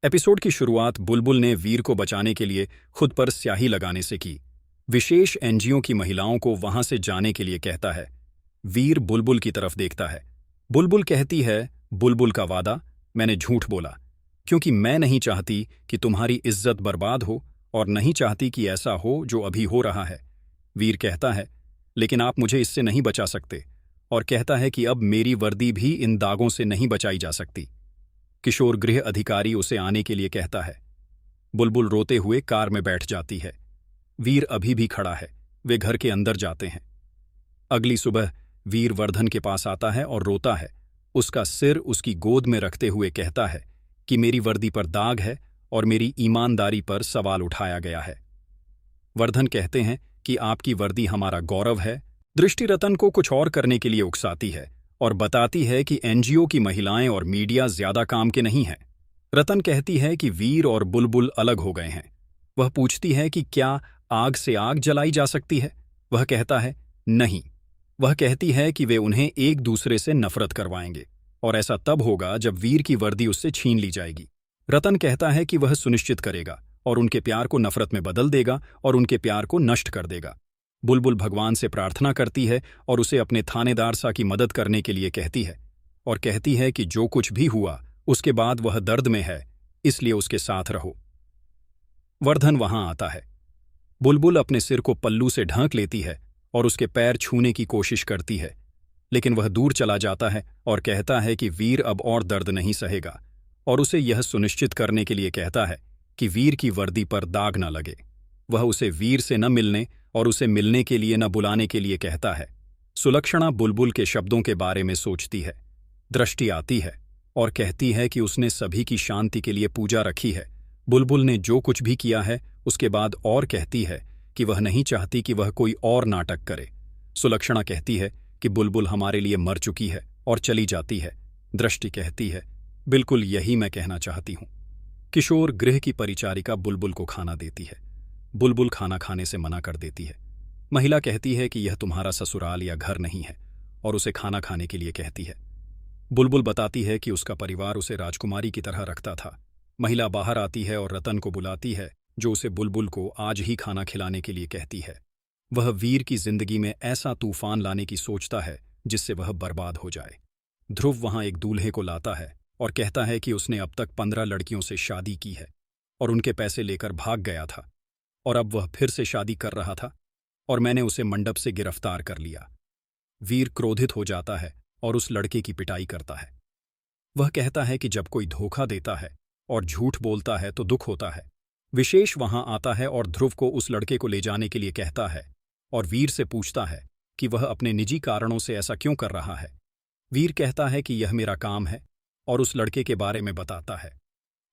Episode की शुरुआत बुलबुल ने वीर को बचाने के लिए खुद पर स्याही लगाने से की। विशेष एनजीओ की महिलाओं को वहां से जाने के लिए कहता है। वीर बुलबुल की तरफ देखता है। बुलबुल कहती है, बुलबुल का वादा, मैंने झूठ बोला क्योंकि मैं नहीं चाहती कि तुम्हारी इज्जत बर्बाद हो और नहीं चाहती कि ऐसा हो जो अभी हो रहा है। वीर कहता है, लेकिन आप मुझे इससे नहीं बचा सकते, और कहता है कि अब मेरी वर्दी भी इन दागों से नहीं बचाई जा सकती। किशोर गृह अधिकारी उसे आने के लिए कहता है। बुलबुल रोते हुए कार में बैठ जाती है। वीर अभी भी खड़ा है। वे घर के अंदर जाते हैं। अगली सुबह वीर वर्धन के पास आता है और रोता है। उसका सिर उसकी गोद में रखते हुए कहता है कि मेरी वर्दी पर दाग है और मेरी ईमानदारी पर सवाल उठाया गया है। वर्धन कहते हैं कि आपकी वर्दी हमारा गौरव है। दृष्टि रतन को कुछ और करने के लिए उकसाती है और बताती है कि एनजीओ की महिलाएं और मीडिया ज्यादा काम के नहीं हैं। रतन कहती है कि वीर और बुलबुल अलग हो गए हैं। वह पूछती है कि क्या आग से आग जलाई जा सकती है। वह कहता है, नहीं। वह कहती है कि वे उन्हें एक दूसरे से नफरत करवाएंगे और ऐसा तब होगा जब वीर की वर्दी उससे छीन ली जाएगी। रतन कहता है कि वह सुनिश्चित करेगा और उनके प्यार को नफरत में बदल देगा और उनके प्यार को नष्ट कर देगा। बुलबुल भगवान से प्रार्थना करती है और उसे अपने थानेदार सा की मदद करने के लिए कहती है और कहती है कि जो कुछ भी हुआ उसके बाद वह दर्द में है, इसलिए उसके साथ रहो। वर्धन वहां आता है। बुलबुल अपने सिर को पल्लू से ढांक लेती है और उसके पैर छूने की कोशिश करती है, लेकिन वह दूर चला जाता है और कहता है कि वीर अब और दर्द नहीं सहेगा और उसे यह सुनिश्चित करने के लिए कहता है कि वीर की वर्दी पर दाग न लगे। वह उसे वीर से न मिलने और उसे मिलने के लिए न बुलाने के लिए कहता है। सुलक्षणा बुलबुल के शब्दों के बारे में सोचती है। दृष्टि आती है और कहती है कि उसने सभी की शांति के लिए पूजा रखी है। बुलबुल ने जो कुछ भी किया है उसके बाद और कहती है कि वह नहीं चाहती कि वह कोई और नाटक करे। सुलक्षणा कहती है कि बुलबुल हमारे लिए मर चुकी है और चली जाती है। दृष्टि कहती है, बिल्कुल यही मैं कहना चाहती हूं। किशोर गृह की परिचारिका बुलबुल को खाना देती है। बुलबुल खाना खाने से मना कर देती है। महिला कहती है कि यह तुम्हारा ससुराल या घर नहीं है और उसे खाना खाने के लिए कहती है। बुलबुल बताती है कि उसका परिवार उसे राजकुमारी की तरह रखता था। महिला बाहर आती है और रतन को बुलाती है, जो उसे बुलबुल को आज ही खाना खिलाने के लिए कहती है। वह वीर की जिंदगी में ऐसा तूफान लाने की सोचता है जिससे वह बर्बाद हो जाए। ध्रुव वहां एक दूल्हे को लाता है और कहता है कि उसने अब तक 15 लड़कियों से शादी की है और उनके पैसे लेकर भाग गया था और अब वह फिर से शादी कर रहा था और मैंने उसे मंडप से गिरफ्तार कर लिया। वीर क्रोधित हो जाता है और उस लड़के की पिटाई करता है। वह कहता है कि जब कोई धोखा देता है और झूठ बोलता है तो दुख होता है। विशेष वहां आता है और ध्रुव को उस लड़के को ले जाने के लिए कहता है और वीर से पूछता है कि वह अपने निजी कारणों से ऐसा क्यों कर रहा है। वीर कहता है कि यह मेरा काम है और उस लड़के के बारे में बताता है।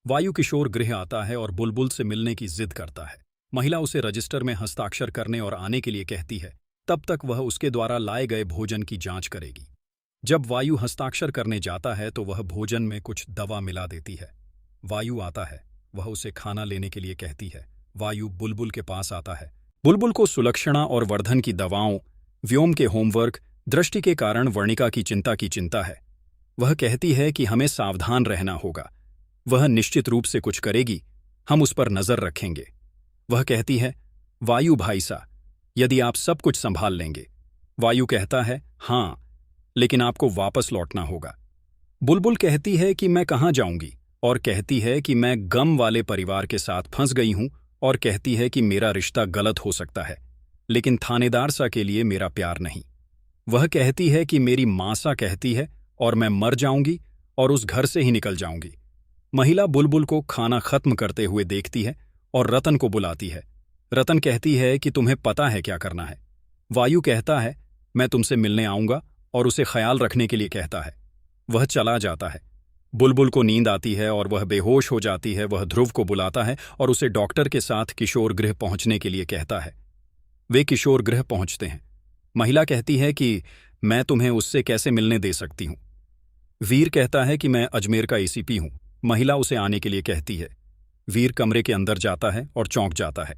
वायु किशोर गृह आता है और बुलबुल से मिलने की जिद करता है। महिला उसे रजिस्टर में हस्ताक्षर करने और आने के लिए कहती है। तब तक वह उसके द्वारा लाए गए भोजन की जांच करेगी। जब वायु हस्ताक्षर करने जाता है तो वह भोजन में कुछ दवा मिला देती है। वायु आता है। वह उसे खाना लेने के लिए कहती है। वायु बुलबुल के पास आता है। बुलबुल को सुलक्षणा और वर्धन की दवाओं, व्योम के होमवर्क, दृष्टि के कारण वर्णिका की चिंता है। वह कहती है कि हमें सावधान रहना होगा। वह निश्चित रूप से कुछ करेगी, हम उस पर नजर रखेंगे। वह कहती है, वायु भाई सा, यदि आप सब कुछ संभाल लेंगे। वायु कहता है, हां, लेकिन आपको वापस लौटना होगा। बुलबुल कहती है कि मैं कहां जाऊंगी और कहती है कि मैं गम वाले परिवार के साथ फंस गई हूं और कहती है कि मेरा रिश्ता गलत हो सकता है, लेकिन थानेदार सा के लिए मेरा प्यार नहीं। वह कहती है कि मेरी मां सा कहती है और मैं मर जाऊंगी और उस घर से ही निकल जाऊंगी। महिला बुलबुल को खाना खत्म करते हुए देखती है और रतन को बुलाती है। रतन कहती है कि तुम्हें पता है क्या करना है। वायु कहता है, मैं तुमसे मिलने आऊंगा और उसे ख्याल रखने के लिए कहता है। वह चला जाता है। बुलबुल को नींद आती है और वह बेहोश हो जाती है। वह ध्रुव को बुलाता है और उसे डॉक्टर के साथ किशोर गृह पहुंचने के लिए कहता है। वे किशोर गृह पहुंचते हैं। महिला कहती है कि मैं तुम्हें उससे कैसे मिलने दे सकती हूं। वीर कहता है कि मैं अजमेर का एसीपी हूं। महिला उसे आने के लिए कहती है। वीर कमरे के अंदर जाता है और चौंक जाता है।